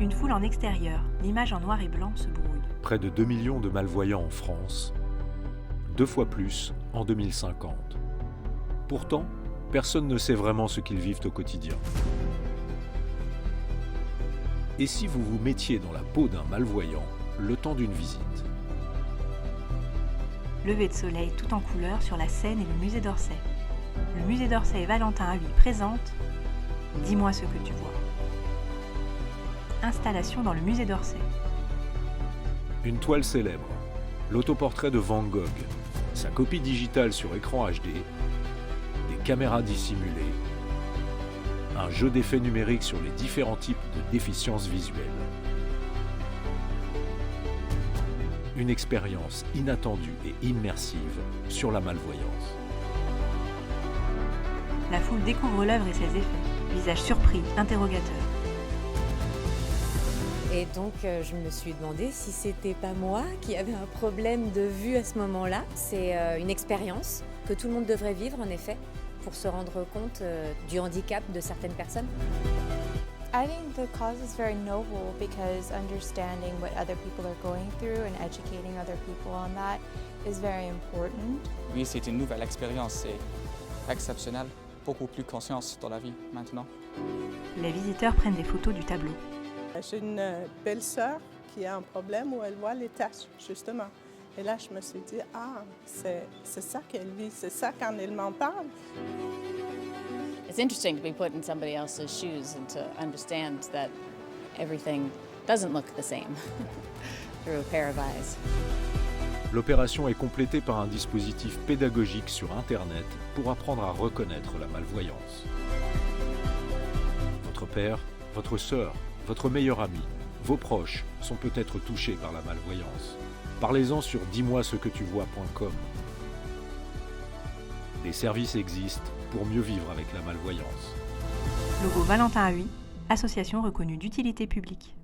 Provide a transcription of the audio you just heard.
Une foule en extérieur, l'image en noir et blanc se brouille. Près de 2 millions de malvoyants en France, 2 fois plus en 2050. Pourtant, personne ne sait vraiment ce qu'ils vivent au quotidien. Et si vous vous mettiez dans la peau d'un malvoyant le temps d'une visite? Lever de soleil tout en couleurs sur la Seine et le musée d'Orsay. Le musée d'Orsay et Valentin Huy présente « Dis-moi ce que tu vois ». Installation dans le musée d'Orsay. Une toile célèbre, l'autoportrait de Van Gogh, sa copie digitale sur écran HD, des caméras dissimulées, un jeu d'effets numériques sur les différents types de déficiences visuelles. Une expérience inattendue et immersive sur la malvoyance. La foule découvre l'œuvre et ses effets. Visage surpris, interrogateur. Et donc je me suis demandé si c'était pas moi qui avais un problème de vue à ce moment-là. C'est une expérience que tout le monde devrait vivre en effet pour se rendre compte du handicap de certaines personnes. I think the cause is very noble because understanding what other people are going through and educating other people on that is very important. Oui, c'est une nouvelle expérience, c'est exceptionnel. Beaucoup plus conscience dans la vie maintenant. Les visiteurs prennent des photos du tableau. J'ai une belle-sœur qui a un problème où elle voit les taches, justement. Et là, je me suis dit, c'est ça qu'elle vit, c'est ça quand elle m'en parle. It's interesting to be put in somebody else's shoes and to understand that everything doesn't look the same through a pair of eyes. L'opération est complétée par un dispositif pédagogique sur Internet pour apprendre à reconnaître la malvoyance. Votre père, votre sœur, votre meilleur ami, vos proches sont peut-être touchés par la malvoyance. Parlez-en sur dis-moi-ce-que-tu-vois.com. Des services existent pour mieux vivre avec la malvoyance. Logo Valentin Huy, association reconnue d'utilité publique.